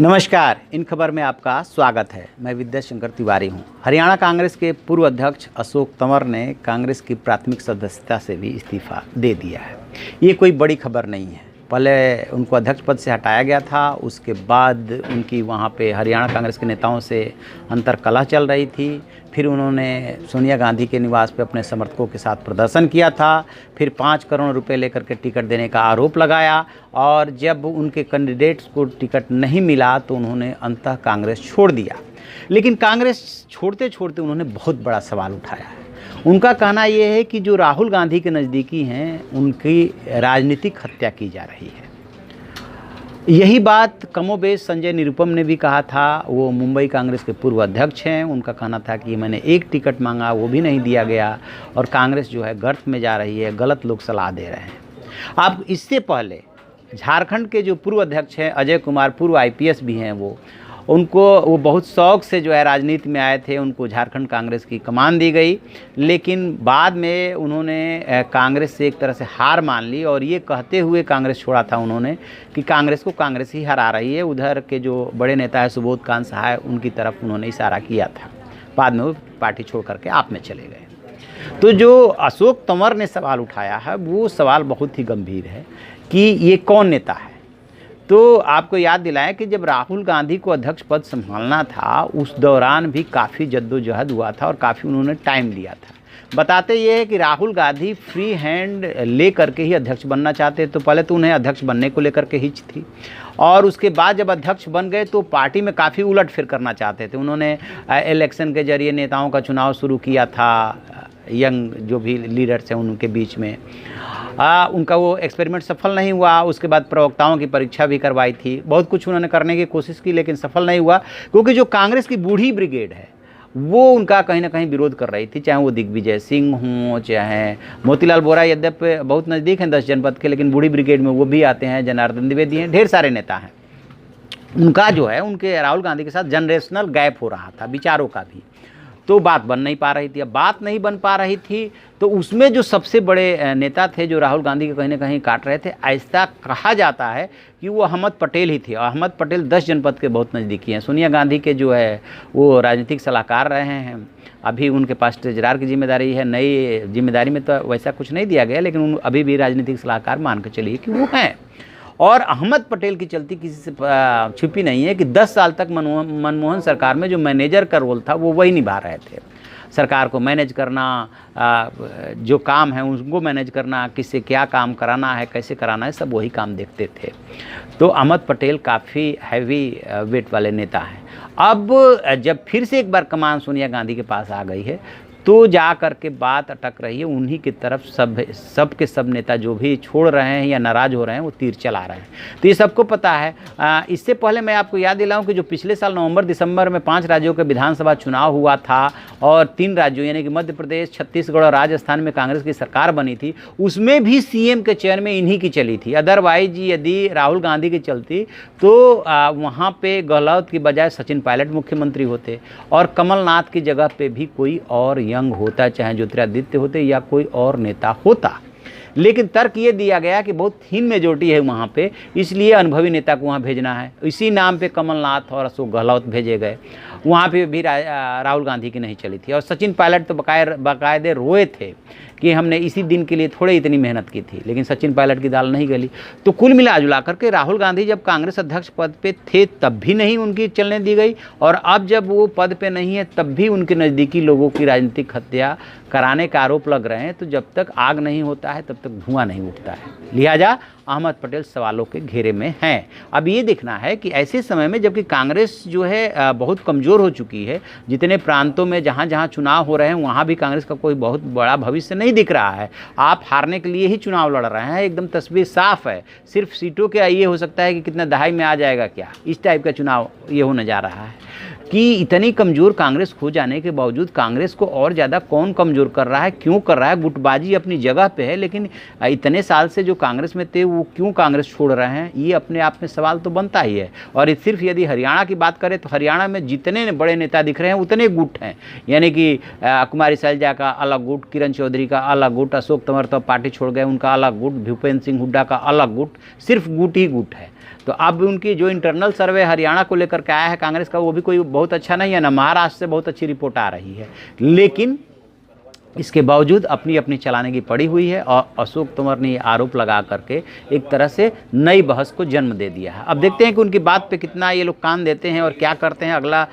नमस्कार, इन खबर में आपका स्वागत है। मैं विद्याशंकर तिवारी हूं। हरियाणा कांग्रेस के पूर्व अध्यक्ष अशोक तंवर ने कांग्रेस की प्राथमिक सदस्यता से भी इस्तीफा दे दिया है। ये कोई बड़ी खबर नहीं है। पहले उनको अध्यक्ष पद से हटाया गया था, उसके बाद उनकी वहाँ पे हरियाणा कांग्रेस के नेताओं से अंतर्कलह चल रही थी। फिर उन्होंने सोनिया गांधी के निवास पे अपने समर्थकों के साथ प्रदर्शन किया था। फिर 5 करोड़ रुपए लेकर के टिकट देने का आरोप लगाया और जब उनके कैंडिडेट्स को टिकट नहीं मिला तो उन्होंने अंततः कांग्रेस छोड़ दिया। लेकिन कांग्रेस छोड़ते छोड़ते उन्होंने बहुत बड़ा सवाल उठाया है। उनका कहना यह है कि जो राहुल गांधी के नज़दीकी हैं उनकी राजनीतिक हत्या की जा रही है। यही बात कमोबेश संजय निरुपम ने भी कहा था। वो मुंबई कांग्रेस के पूर्व अध्यक्ष हैं। उनका कहना था कि मैंने एक टिकट मांगा, वो भी नहीं दिया गया और कांग्रेस जो है गर्त में जा रही है, गलत लोग सलाह दे रहे हैं। अब इससे पहले झारखंड के जो पूर्व अध्यक्ष हैं अजय कुमार, पूर्व आईपीएस भी हैं, वो बहुत शौक से जो है राजनीति में आए थे। उनको झारखंड कांग्रेस की कमान दी गई, लेकिन बाद में उन्होंने कांग्रेस से एक तरह से हार मान ली और ये कहते हुए कांग्रेस छोड़ा था उन्होंने कि कांग्रेस को कांग्रेस ही हरा रही है। उधर के जो बड़े नेता है सुबोध कांत सहाय, उनकी तरफ उन्होंने इशारा किया था। बाद में वो पार्टी छोड़ करके आप में चले गए। तो जो अशोक तंवर ने सवाल उठाया है वो सवाल बहुत ही गंभीर है कि ये कौन नेता है। तो आपको याद दिलाएं कि जब राहुल गांधी को अध्यक्ष पद संभालना था उस दौरान भी काफ़ी जद्दोजहद हुआ था और काफ़ी उन्होंने टाइम लिया था। बताते ये है कि राहुल गांधी फ्री हैंड ले करके ही अध्यक्ष बनना चाहते। तो पहले तो उन्हें अध्यक्ष बनने को लेकर के हिच थी और उसके बाद जब अध्यक्ष बन गए तो पार्टी में काफ़ी उलटफेर करना चाहते थे। उन्होंने इलेक्शन के जरिए नेताओं का चुनाव शुरू किया था, यंग जो भी लीडर्स हैं उनके बीच में। उनका वो एक्सपेरिमेंट सफल नहीं हुआ। उसके बाद प्रवक्ताओं की परीक्षा भी करवाई थी। बहुत कुछ उन्होंने करने की कोशिश की लेकिन सफल नहीं हुआ, क्योंकि जो कांग्रेस की बूढ़ी ब्रिगेड है वो उनका कहीं ना कहीं विरोध कर रही थी। चाहे वो दिग्विजय सिंह हों, चाहे मोतीलाल वोरा, यद्यपि बहुत नज़दीक हैं 10 जनपद के, लेकिन बूढ़ी ब्रिगेड में वो भी आते हैं। जनार्दन द्विवेदी हैं, ढेर सारे नेता हैं। उनका जो है उनके राहुल गांधी के साथ जनरेशनल गैप हो रहा था, विचारों का भी। तो बात बन नहीं पा रही थी। अब बात नहीं बन पा रही थी तो उसमें जो सबसे बड़े नेता थे जो राहुल गांधी के कहीं ना कहीं काट रहे थे, ऐसा कहा जाता है कि वो अहमद पटेल ही थे। और अहमद पटेल 10 जनपद के बहुत नज़दीकी हैं। सोनिया गांधी के जो है वो राजनीतिक सलाहकार रहे हैं। अभी उनके पास ट्रेजरार की जिम्मेदारी है। नई जिम्मेदारी में तो वैसा कुछ नहीं दिया गया, लेकिन अभी भी राजनीतिक सलाहकार मान के चलिए कि वो हैं। और अहमद पटेल की चलती किसी से छिपी नहीं है कि 10 साल तक मनमोहन सरकार में जो मैनेजर का रोल था वो वही निभा रहे थे। सरकार को मैनेज करना, जो काम है उनको मैनेज करना, किससे क्या काम कराना है, कैसे कराना है, सब वही काम देखते थे। तो अहमद पटेल काफ़ी हैवी वेट वाले नेता हैं। अब जब फिर से एक बार कमान सोनिया गांधी के पास आ गई है तो जा कर के बात अटक रही है। उन्हीं की तरफ सब के सब नेता जो भी छोड़ रहे हैं या नाराज़ हो रहे हैं वो तीर चला रहे हैं। तो ये सबको पता है। इससे पहले मैं आपको याद दिलाऊं कि जो पिछले साल नवंबर दिसंबर में 5 राज्यों के विधानसभा चुनाव हुआ था और 3 राज्यों यानी कि मध्य प्रदेश, छत्तीसगढ़ और राजस्थान में कांग्रेस की सरकार बनी थी, उसमें भी सीएम के चयन में इन्हीं की चली थी। अदरवाइज यदि राहुल गांधी की चलती तो वहाँ पर गहलोत की बजाय सचिन पायलट मुख्यमंत्री होते और कमलनाथ की जगह पर भी कोई और यंग होता, चाहे ज्योतिरादित्य होते या कोई और नेता होता। लेकिन तर्क ये दिया गया कि बहुत थीन मेजोरिटी है वहाँ पे, इसलिए अनुभवी नेता को वहाँ भेजना है। इसी नाम पे कमलनाथ और अशोक गहलोत भेजे गए। वहाँ पे भी राहुल गांधी की नहीं चली थी और सचिन पायलट तो बाकायदे रोए थे कि हमने इसी दिन के लिए थोड़े इतनी मेहनत की थी, लेकिन सचिन पायलट की दाल नहीं गली। तो कुल मिला जुला करके राहुल गांधी जब कांग्रेस अध्यक्ष पद पे थे तब भी नहीं उनकी चलने दी गई और अब जब वो पद पे नहीं है तब भी उनके नज़दीकी लोगों की राजनीतिक हत्या कराने का आरोप लग रहे हैं। तो जब तक आग नहीं होता है तब तक धुआं नहीं उठता है। लिहाजा अहमद पटेल सवालों के घेरे में हैं। अब ये देखना है कि ऐसे समय में जबकि कांग्रेस जो है बहुत कमज़ोर हो चुकी है, जितने प्रांतों में जहाँ जहाँ चुनाव हो रहे हैं वहाँ भी कांग्रेस का कोई बहुत बड़ा भविष्य नहीं दिख रहा है। आप हारने के लिए ही चुनाव लड़ रहे हैं, एकदम तस्वीर साफ है। सिर्फ सीटों के ये हो सकता है कि कितना दहाई में आ जाएगा क्या, इस टाइप का चुनाव ये होने जा रहा है कि इतनी कमज़ोर कांग्रेस हो जाने के बावजूद कांग्रेस को और ज़्यादा कौन कमज़ोर कर रहा है, क्यों कर रहा है। गुटबाजी अपनी जगह पे है, लेकिन इतने साल से जो कांग्रेस में थे वो क्यों कांग्रेस छोड़ रहे हैं, ये अपने आप में सवाल तो बनता ही है। और सिर्फ यदि हरियाणा की बात करें तो हरियाणा में जितने बड़े नेता दिख रहे हैं उतने गुट हैं। यानी कि कुमारी सैलजा का अलग गुट, किरण चौधरी का अलग गुट, अशोक तंवर तो पार्टी छोड़ गए उनका अलग गुट, भूपेंद्र सिंह हुड्डा का अलग गुट, सिर्फ गुट ही गुट है। तो अब उनकी जो इंटरनल सर्वे हरियाणा को लेकर के आया है कांग्रेस का, वो भी कोई बहुत अच्छा नहीं है ना। महाराष्ट्र से बहुत अच्छी रिपोर्ट आ रही है, लेकिन इसके बावजूद अपनी अपनी चलाने की पड़ी हुई है और अशोक तंवर ने आरोप लगा करके एक तरह से नई बहस को जन्म दे दिया है। अब देखते हैं कि उनकी बात पे कितना ये लोग कान देते हैं और क्या करते हैं, अगला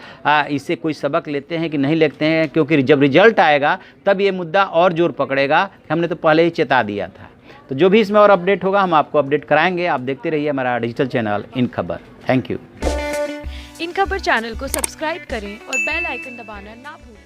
इससे कोई सबक लेते हैं कि नहीं लेते हैं, क्योंकि जब रिजल्ट आएगा तब ये मुद्दा और जोर पकड़ेगा। हमने तो पहले ही चेता दिया था। तो जो भी इसमें और अपडेट होगा हम आपको अपडेट कराएंगे। आप देखते रहिए हमारा डिजिटल चैनल इन खबर। Thank you. इन खबर चैनल को सब्सक्राइब करें और बेल आइकन दबाना ना भूलें।